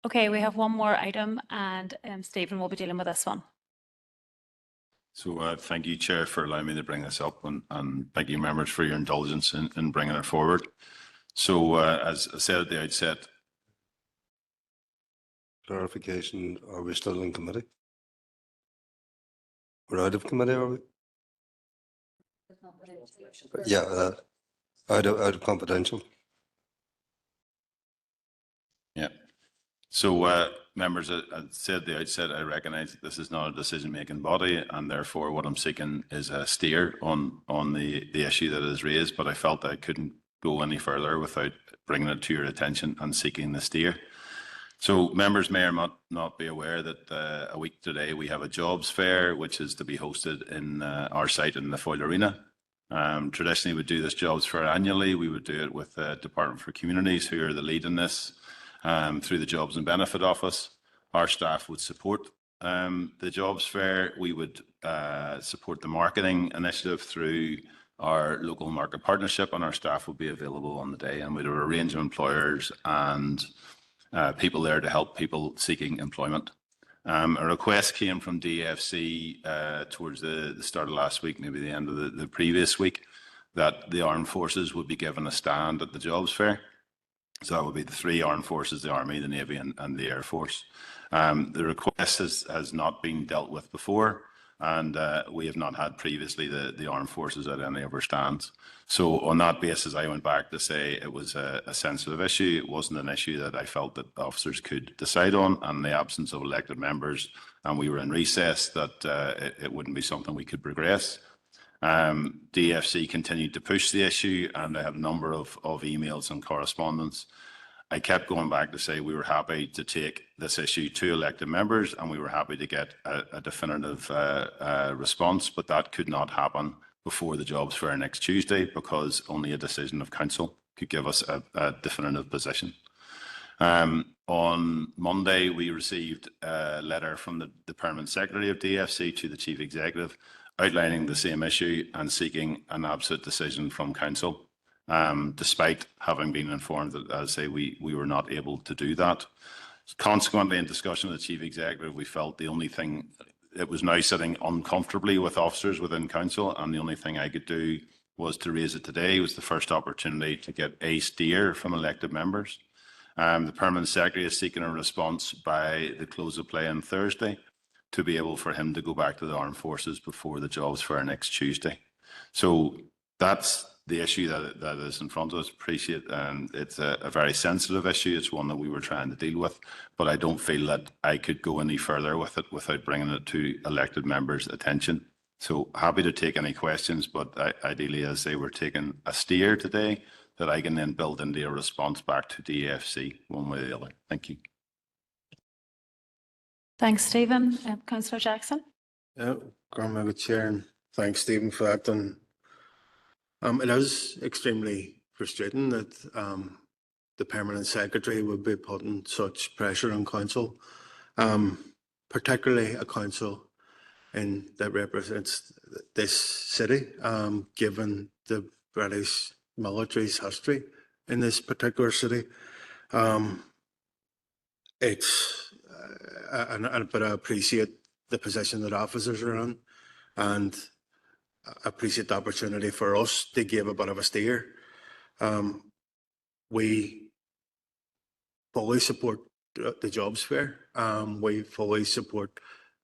Okay, we have one more item and Stephen will be dealing with this one. So thank you, Chair, for allowing me to bring this up, and thank you, members, for your indulgence in bringing it forward. So as I said at the outset, clarification, are we still in committee? We're out of committee, are we? Yeah, out of confidential. yeah. So members, as I said at the outset, I recognise that this is not a decision-making body, and therefore what I'm seeking is a steer on the issue that is raised, but I felt I couldn't go any further without bringing it to your attention and seeking the steer. So members may or not be aware that a week today we have a jobs fair which is to be hosted in our site in the Foyle Arena. Traditionally we do this jobs fair annually. We would do it with the Department for Communities, who are the lead in this, through the Jobs and Benefit Office. Our staff would support the jobs fair. We would support the marketing initiative through our local market partnership, and our staff would be available on the day, and we'd have a range of employers and people there to help people seeking employment. A request came from DFC towards the start of last week, maybe the end of the previous week, that the armed forces would be given a stand at the jobs fair. So that would be the three armed forces: the Army, the Navy and the Air Force. The request has not been dealt with before, and we have not had previously the armed forces at any of our stands. So on that basis, I went back to say it was a sensitive issue. It wasn't an issue that I felt that officers could decide on, and in the absence of elected members, and we were in recess, that it wouldn't be something we could progress. DFC continued to push the issue, and I had a number of emails and correspondence. I kept going back to say we were happy to take this issue to elected members, and we were happy to get a definitive response, but that could not happen before the jobs fair next Tuesday, because only a decision of council could give us a definitive position. On Monday, we received a letter from the Permanent Secretary of DFC to the Chief Executive outlining the same issue and seeking an absolute decision from council, despite having been informed that, as I say, we were not able to do that. Consequently, in discussion with the Chief Executive, we felt the only thing, it was now sitting uncomfortably with officers within council, and the only thing I could do was to raise it today. It was the first opportunity to get a steer from elected members. The Permanent Secretary is seeking a response by the close of play on Thursday, to be able for him to go back to the armed forces before the jobs fair next Tuesday. So that's the issue that is in front of us. Appreciate, and it's a very sensitive issue. It's one that we were trying to deal with, but I don't feel that I could go any further with it without bringing it to elected members' attention. So happy to take any questions, but ideally, as they were taking a steer today, that I can then build into a response back to DFC one way or the other. Thank you. Thanks, Stephen. Councillor Jackson. Yeah, Grandma Chair, and thanks, Stephen, for that. And it is extremely frustrating that the Permanent Secretary would be putting such pressure on council, particularly a council that represents this city, given the British military's history in this particular city. But I appreciate the position that officers are in, and I appreciate the opportunity for us to give a bit of a steer. We fully support the jobs fair. We fully support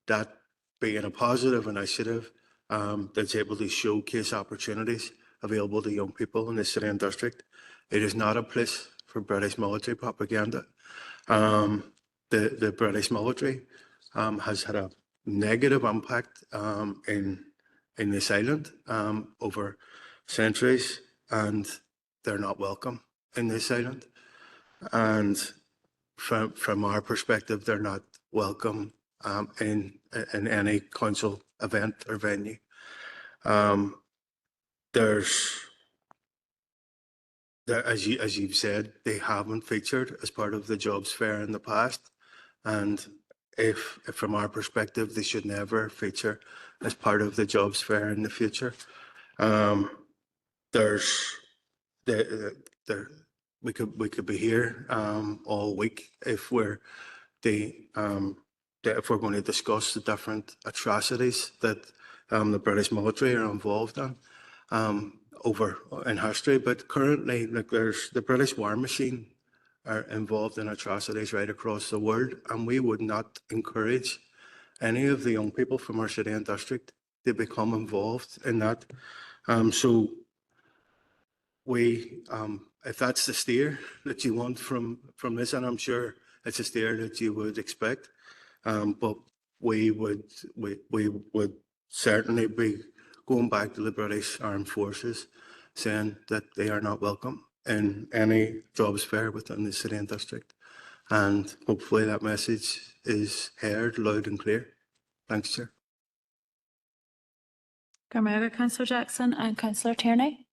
that being a positive initiative that's able to showcase opportunities available to young people in the city and district. It is not a place for British military propaganda. The British military has had a negative impact in this island over centuries, and they're not welcome in this island. And from our perspective, they're not welcome in any council event or venue. As you've said, they haven't featured as part of the jobs fair in the past, and if from our perspective, they should never feature as part of the jobs fair in the future. we could be here all week if we're if we're going to discuss the different atrocities that the British military are involved in over in history. But currently, like, there's the British war machine are involved in atrocities right across the world, and we would not encourage any of the young people from our city and district to become involved in that. So we, if that's the steer that you want from this, and I'm sure it's a steer that you would expect, but we would certainly be going back to the British Armed Forces, saying that they are not welcome in any jobs fair within the city and district, and hopefully that message is heard loud and clear. Thanks, Chair. Councillor Jackson and Councillor Tierney.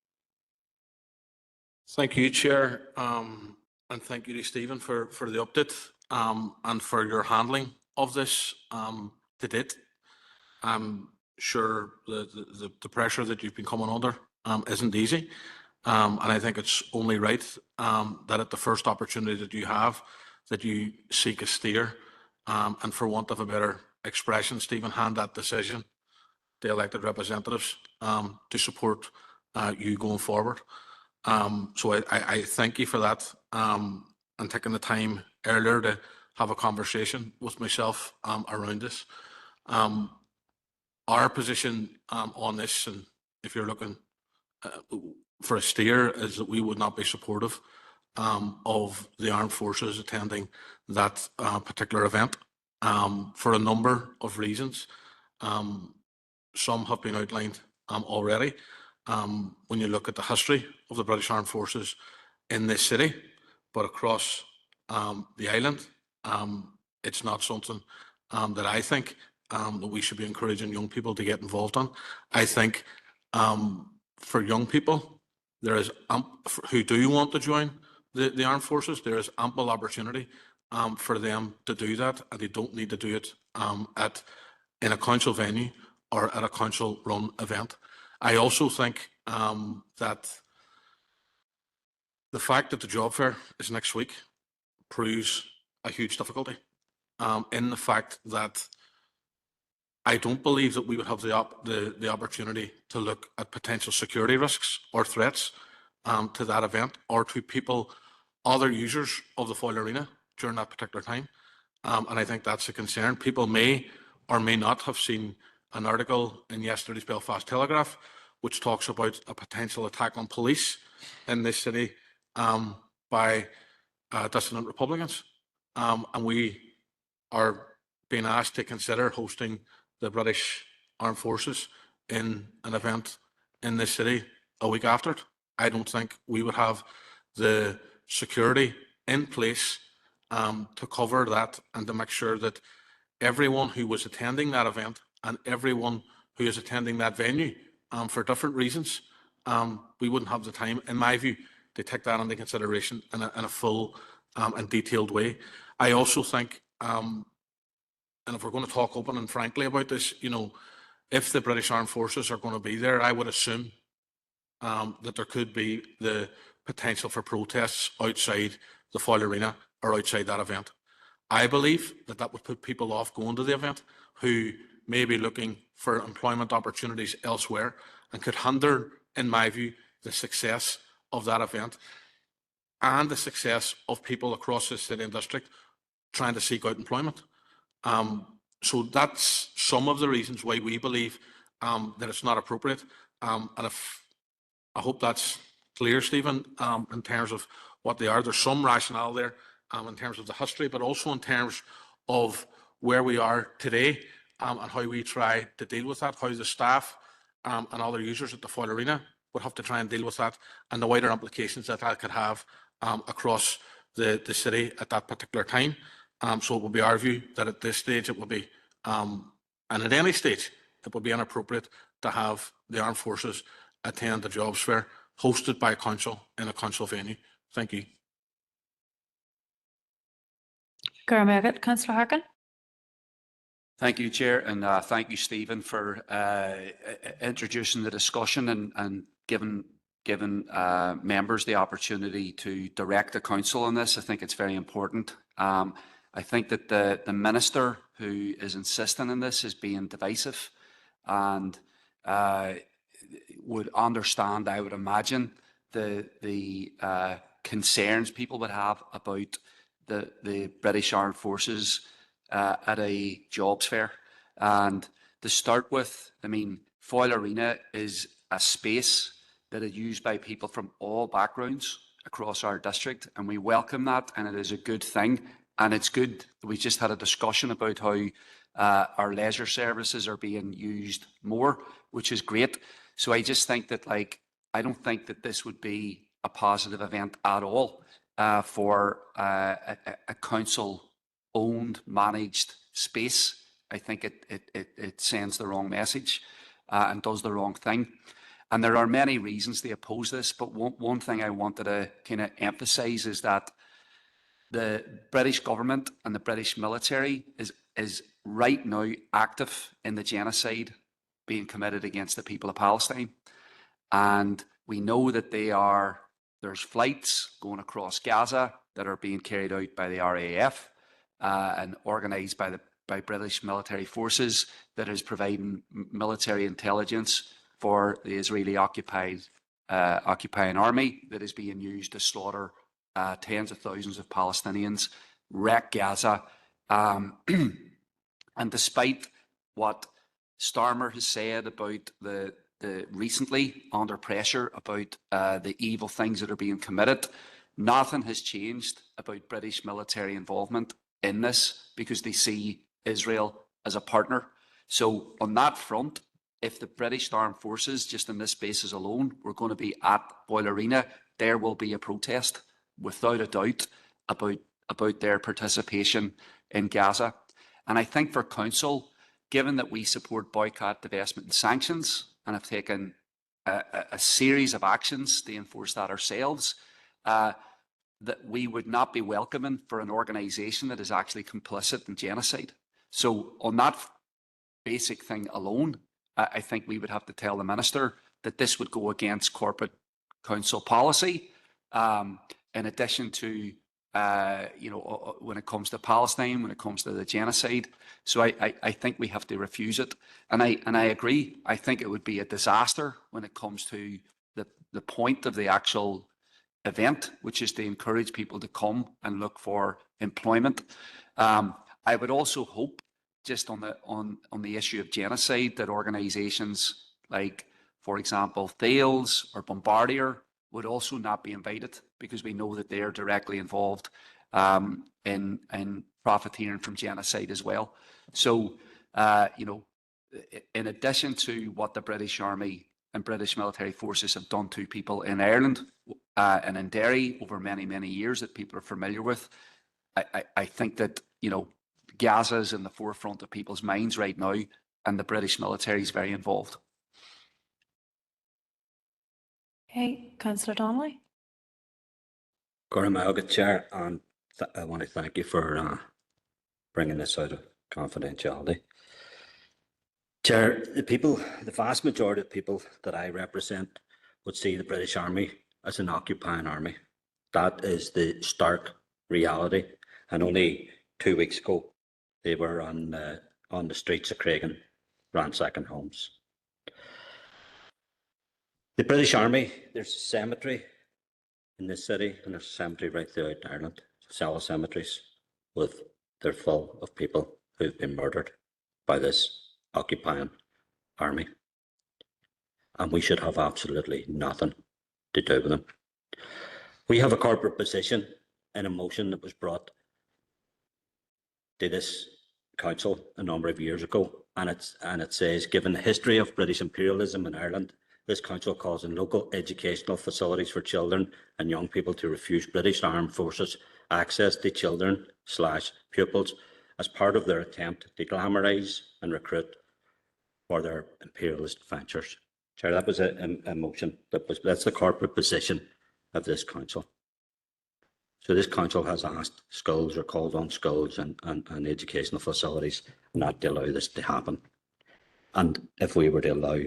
Thank you, Chair, and thank you to Stephen for the update and for your handling of this to date. I'm sure the pressure that you've been coming under isn't easy, and I think it's only right that at the first opportunity that you have, that you seek a steer, and for want of a better expression, Stephen, hand that decision to elected representatives to support you going forward. So I thank you for that and taking the time earlier to have a conversation with myself around this. Our position on this, and if you're looking for a steer, is that we would not be supportive of the armed forces attending that particular event for a number of reasons. Some have been outlined already. When you look at the history of the British Armed Forces in this city, but across the island, it's not something that I think that we should be encouraging young people to get involved in. I think for young people, there is who do want to join the armed forces, there is ample opportunity for them to do that, and they don't need to do it in a council venue or at a council-run event. I also think that the fact that the job fair is next week proves a huge difficulty in the fact that I don't believe that we would have the opportunity to look at potential security risks or threats to that event or to people, other users of the Foyle Arena during that particular time. And I think that's a concern. People may or may not have seen an article in yesterday's Belfast Telegraph which talks about a potential attack on police in this city by dissident Republicans. And we are being asked to consider hosting the British Armed Forces in an event in this city a week after it. I don't think we would have the security in place to cover that and to make sure that everyone who was attending that event and everyone who is attending that venue for different reasons, we wouldn't have the time, in my view, to take that into consideration in a full and detailed way. I also think, and if we're going to talk open and frankly about this, you know, if the British Armed Forces are going to be there, I would assume that there could be the potential for protests outside the Foyle Arena or outside that event. I believe that that would put people off going to the event who may be looking for employment opportunities elsewhere and could hinder, in my view, the success of that event and the success of people across the city and district trying to seek out employment. So that's some of the reasons why we believe that it's not appropriate. And if I hope that's clear, Stephen, in terms of what they are. There's some rationale there in terms of the history, but also in terms of where we are today and how we try to deal with that, how the staff and other users at the Foyle Arena would have to try and deal with that, and the wider implications that that could have across the city at that particular time. So it will be our view that at this stage it will be, and at any stage, it will be inappropriate to have the armed forces attend the jobs fair hosted by council in a council venue. Thank you. Councillor Harkin. Thank you, Chair, and thank you, Stephen, for introducing the discussion and giving given members the opportunity to direct the council on this. I think it's very important. I think that the minister who is insisting on this is being divisive and would understand, I would imagine, the concerns people would have about the British Armed Forces at a jobs fair. And to start with, I mean, Foyle Arena is a space that is used by people from all backgrounds across our district, and we welcome that, and it is a good thing. And it's good. We just had a discussion about how our leisure services are being used more, which is great. So I just think that, like, I don't think that this would be a positive event at all for a council-owned, managed space. I think it sends the wrong message and does the wrong thing. And there are many reasons to oppose this, but one thing I wanted to kind of emphasise is that the British government and the British military is right now active in the genocide being committed against the people of Palestine. And we know that there's flights going across Gaza that are being carried out by the RAF and organised by British military forces that is providing military intelligence for the Israeli occupying army that is being used to slaughter tens of thousands of Palestinians, wreck Gaza. And despite what Starmer has said about the recently under pressure about the evil things that are being committed, nothing has changed about British military involvement in this because they see Israel as a partner. So on that front, if the British Armed Forces, just in this basis alone, were going to be at Foyle Arena, there will be a protest, without a doubt, about their participation in Gaza. And I think for council, given that we support boycott, divestment and sanctions, and have taken a series of actions to enforce that ourselves, that we would not be welcoming for an organisation that is actually complicit in genocide. So on that basic thing alone, I think we would have to tell the minister that this would go against corporate council policy, in addition to, when it comes to Palestine, when it comes to the genocide. So I think we have to refuse it. And I agree. I think it would be a disaster when it comes to the point of the actual event, which is to encourage people to come and look for employment. I would also hope, just on the issue of genocide, that organisations like, for example, Thales or Bombardier would also not be invited, because we know that they are directly involved in profiteering from genocide as well. So, in addition to what the British Army and British military forces have done to people in Ireland and in Derry over many, many years that people are familiar with, I think that, Gaza is in the forefront of people's minds right now, and the British military is very involved. Okay, Councillor Donnelly. Good Chair, and I want to thank you for bringing this out of confidentiality. Chair, the vast majority of people that I represent would see the British Army as an occupying army. That is the stark reality. And only 2 weeks ago, they were on the streets of Craigan, ransacking homes. The British Army, there's a cemetery in this city, and there's a cemetery right throughout Ireland, several cemeteries, they're full of people who've been murdered by this occupying army. And we should have absolutely nothing to do with them. We have a corporate position in a motion that was brought to this council a number of years ago, and it says, given the history of British imperialism in Ireland, this council calls on local educational facilities for children and young people to refuse British Armed Forces access to children/pupils as part of their attempt to glamorise and recruit for their imperialist ventures. Chair, that was a motion. That's the corporate position of this council. So this council has asked schools, or called on schools and educational facilities not to allow this to happen. And if we were to allow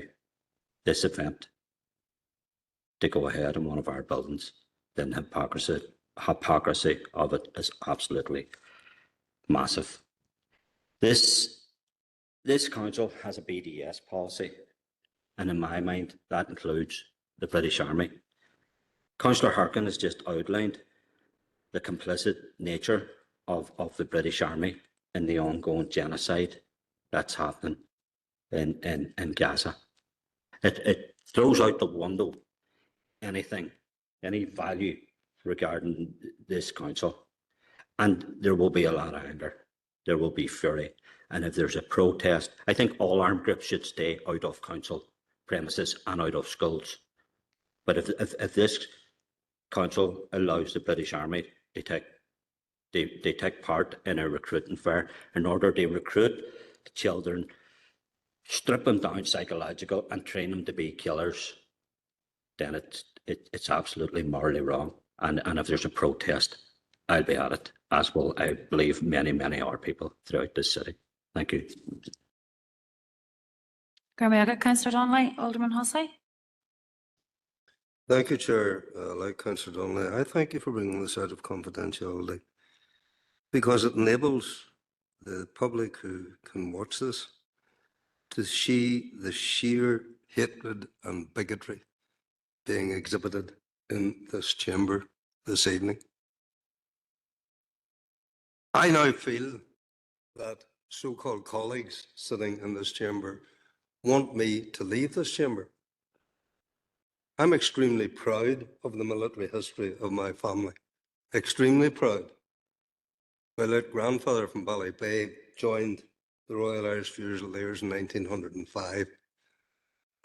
this event to go ahead in one of our buildings, then the hypocrisy of it is absolutely massive. This council has a BDS policy, and in my mind, that includes the British Army. Councillor Harkin has just outlined the complicit nature of the British Army in the ongoing genocide that's happening in Gaza. It throws out the window any value regarding this council. And there will be a lot of anger. There will be fury. And if there's a protest, I think all armed groups should stay out of council premises and out of schools. But if this council allows the British Army to take part in a recruiting fair in order to recruit children, strip them down psychological and train them to be killers, then it's absolutely morally wrong. And if there's a protest, I'll be at it, as will, I believe, many, many other people throughout this city. Thank you. Councillor Donnelly, Alderman Hussey. Thank you, Chair. Like Councillor Donnelly, I thank you for bringing this out of confidentiality, because it enables the public who can watch this to see the sheer hatred and bigotry being exhibited in this chamber this evening. I now feel that so-called colleagues sitting in this chamber want me to leave this chamber. I'm extremely proud of the military history of my family, extremely proud. My late grandfather from Ballybay joined the Royal Irish Fusiliers in 1905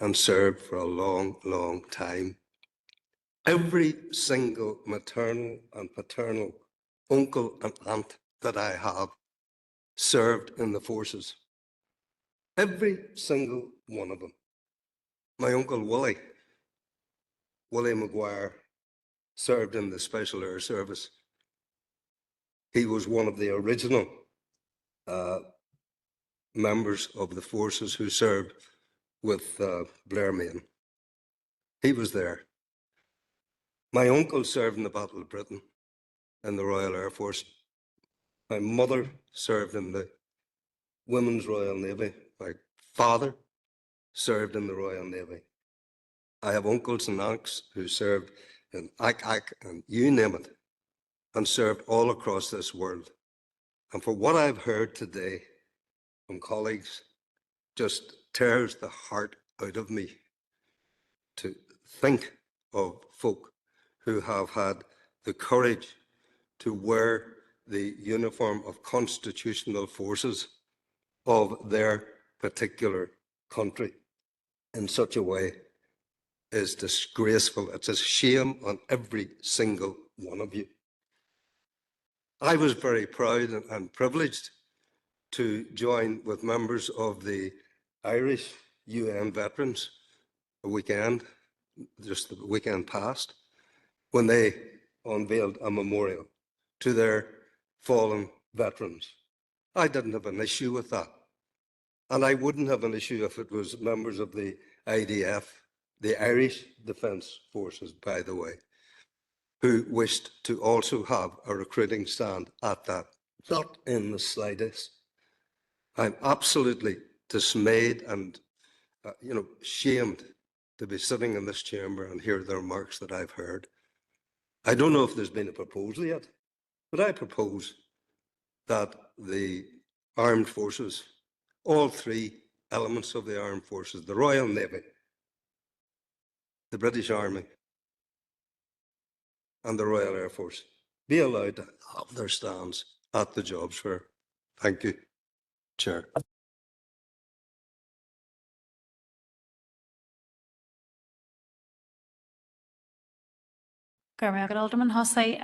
and served for a long, long time. Every single maternal and paternal uncle and aunt that I have served in the forces. Every single one of them. My uncle Willie Maguire, served in the Special Air Service. He was one of the original members of the forces who served with Blair Main. He was there. My uncle served in the Battle of Britain in the Royal Air Force. My mother served in the Women's Royal Navy. My father served in the Royal Navy. I have uncles and aunts who served in ACAC and you name it, and served all across this world. And for what I've heard today from colleagues, just tears the heart out of me to think of folk who have had the courage to wear the uniform of constitutional forces of their particular country in such a way is disgraceful. It's a shame on every single one of you. I was very proud and privileged to join with members of the Irish UN veterans just the weekend past, when they unveiled a memorial to their fallen veterans. I didn't have an issue with that. And I wouldn't have an issue if it was members of the IDF, the Irish Defence Forces, by the way, who wished to also have a recruiting stand at that. Not in the slightest. I'm absolutely dismayed and shamed to be sitting in this chamber and hear the remarks that I've heard. I don't know if there's been a proposal yet, but I propose that the armed forces, all three elements of the armed forces, the Royal Navy, the British Army, and the Royal Air Force, be allowed to have their stands at the jobs fair. Thank you, Chair. Alderman Hussey,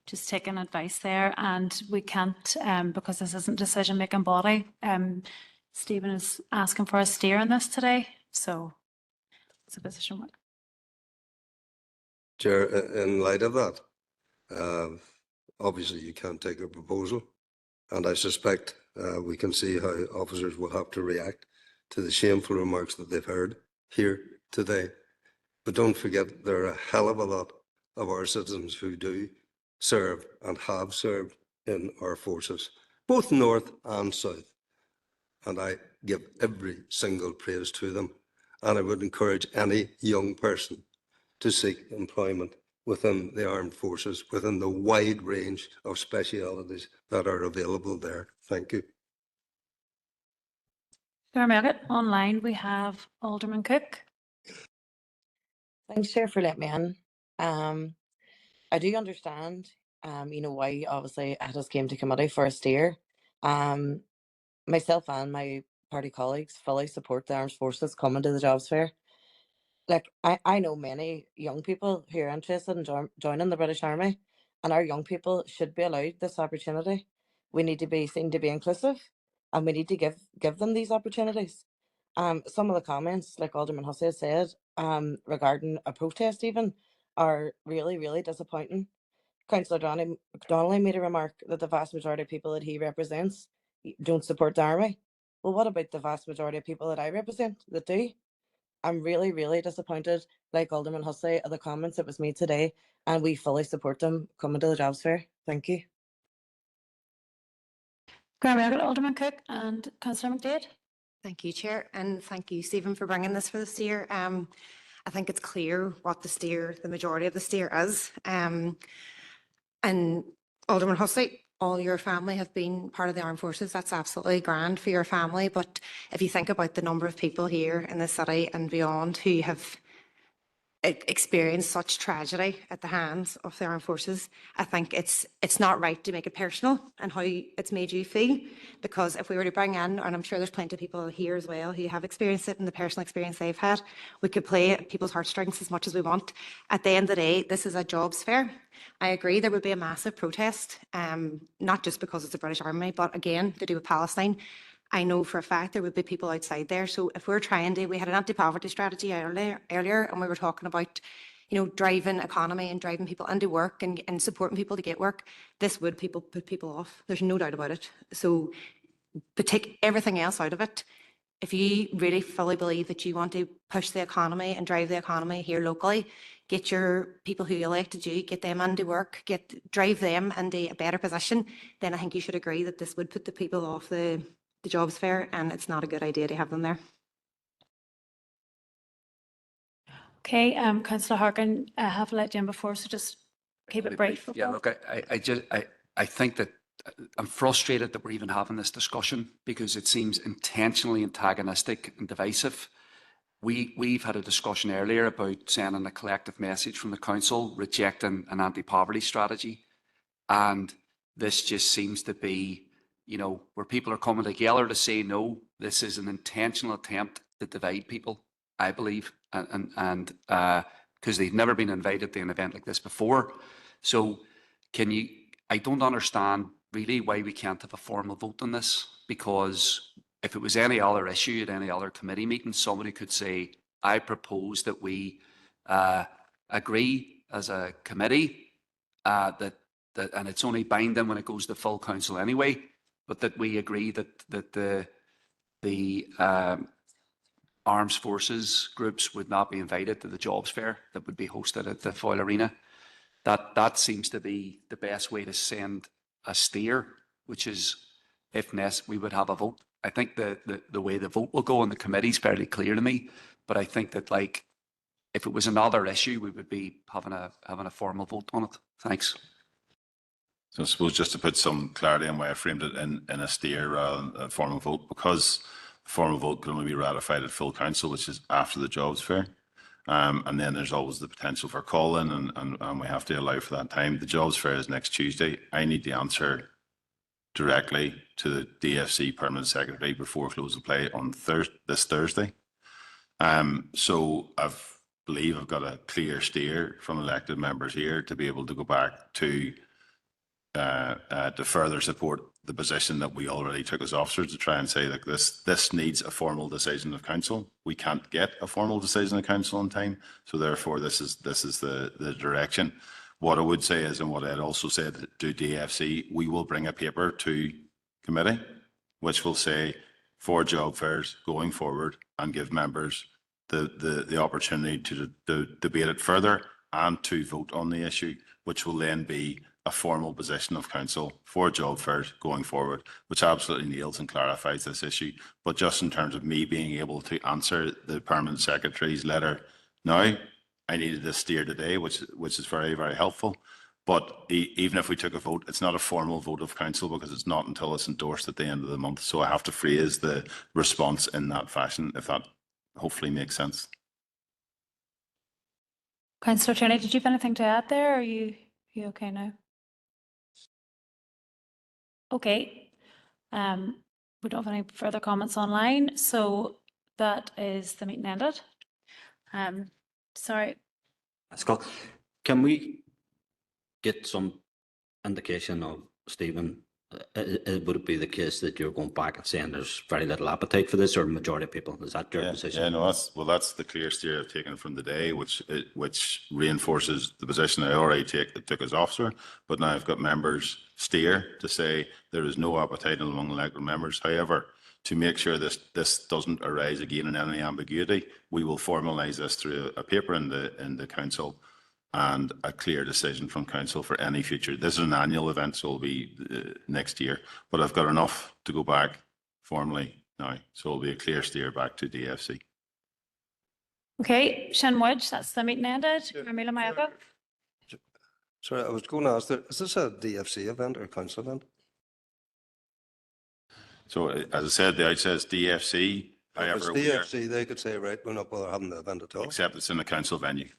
just taking advice there, and we can't, because this isn't decision-making body. Stephen is asking for a steer on this today, so it's a position. Chair, in light of that, obviously you can't take a proposal, and I suspect we can see how officers will have to react to the shameful remarks that they've heard here today. But don't forget, there are a hell of a lot of our citizens who do serve and have served in our forces, both north and south. And I give every single praise to them. And I would encourage any young person to seek employment within the armed forces, within the wide range of specialities that are available there. Thank you. Online, we have Alderman Cook. Thanks, Chair, for letting me in. I do understand, why obviously Athos came to committee for a steer. Myself and my party colleagues fully support the armed forces coming to the jobs fair. Like, I know many young people who are interested in joining the British Army, and our young people should be allowed this opportunity. We need to be seen to be inclusive, and we need to give them these opportunities. Some of the comments, like Alderman Hussey said, regarding a protest even, are really, really disappointing. Councillor Donnelly made a remark that the vast majority of people that he represents don't support the army. Well, what about the vast majority of people that I represent that do? I'm really, really disappointed, like Alderman Hussey, at the comments that was made today, and we fully support them coming to the jobs fair. Thank you. Alderman Cook and Councillor McDade. Thank you, Chair, and thank you, Stephen, for bringing this for the steer. I think it's clear what the majority of the steer is. And Alderman Hussey, all your family have been part of the armed forces. That's absolutely grand for your family. But if you think about the number of people here in the city and beyond who have experienced such tragedy at the hands of the armed forces, I think it's not right to make it personal and how it's made you feel. Because if we were to bring in, and I'm sure there's plenty of people here as well who have experienced it and the personal experience they've had, we could play at people's heartstrings as much as we want. At the end of the day, this is a jobs fair. I agree there would be a massive protest, not just because it's the British Army, but again, to do with Palestine. I know for a fact there would be people outside there. So if we're we had an anti-poverty strategy earlier, and we were talking about, driving economy and driving people into work and supporting people to get work. This would put people off. There's no doubt about it. So, but take everything else out of it. If you really fully believe that you want to push the economy and drive the economy here locally, get your people who elected you, get them into work, drive them into a better position, then I think you should agree that this would put the people off the jobs fair, and it's not a good idea to have them there. Okay, Councillor Harkin, I have let you in before, so just keep it brief. Yeah, look, I think that I'm frustrated that we're even having this discussion because it seems intentionally antagonistic and divisive. We've had a discussion earlier about sending a collective message from the council rejecting an anti-poverty strategy, and this just seems to be, where people are coming together to say no. This is an intentional attempt to divide people, I believe, and because they've never been invited to an event like this before. So I don't understand really why we can't have a formal vote on this, because if it was any other issue at any other committee meeting, somebody could say, I propose that we agree as a committee that and it's only binding when it goes to full council anyway, but that we agree that the armed forces groups would not be invited to the jobs fair that would be hosted at the Foyle Arena. That seems to be the best way to send a steer, which is, if we would have a vote. I think the way the vote will go in the committee is fairly clear to me, but I think that, like, if it was another issue, we would be having a formal vote on it. Thanks. So I suppose just to put some clarity on why I framed it in a steer rather than a formal vote, because the formal vote can only be ratified at full council, which is after the jobs fair. And then there's always the potential for call-in, and we have to allow for that time. The jobs fair is next Tuesday. I need the answer directly to the DFC Permanent Secretary before close of play on this Thursday. So I believe I've got a clear steer from elected members here to be able to go back to further support the position that we already took as officers, to try and say that this needs a formal decision of council. We can't get a formal decision of council in time, so therefore this is the direction. What I would say is, and what Ed also said to DFC, we will bring a paper to committee which will say for job fairs going forward and give members the opportunity to debate it further and to vote on the issue, which will then be a formal position of council for job fairs going forward, which absolutely nails and clarifies this issue. But just in terms of me being able to answer the permanent secretary's letter now, I needed to steer today, which is very, very helpful. But even if we took a vote, it's not a formal vote of council because it's not until it's endorsed at the end of the month. So I have to phrase the response in that fashion, if that hopefully makes sense. Councillor Tierney, did you have anything to add there? Are you okay now? Okay. We don't have any further comments online, so that is the meeting ended. Sorry. Scott, can we get some indication of, Stephen, would it be the case that you're going back and saying there's very little appetite for this, or majority of people? Is that your position? Yeah, no, that's the clear steer I've taken from the day, which reinforces the position I already took as officer. But now I've got members steer to say there is no appetite among elected members. However, to make sure this doesn't arise again in any ambiguity, we will formalise this through a paper in the council and a clear decision from council for any future. This is an annual event, so it'll be next year. But I've got enough to go back formally now, so it'll be a clear steer back to DFC. Okay, Shin Wedge, that's the meeting ended. Ramila Mayoga. Sorry, I was going to ask, is this a DFC event or a council event? So as I said, the outset is DFC. If it's However, DFC, they could say, right, we're not bothering having the event at all. except it's in a council venue.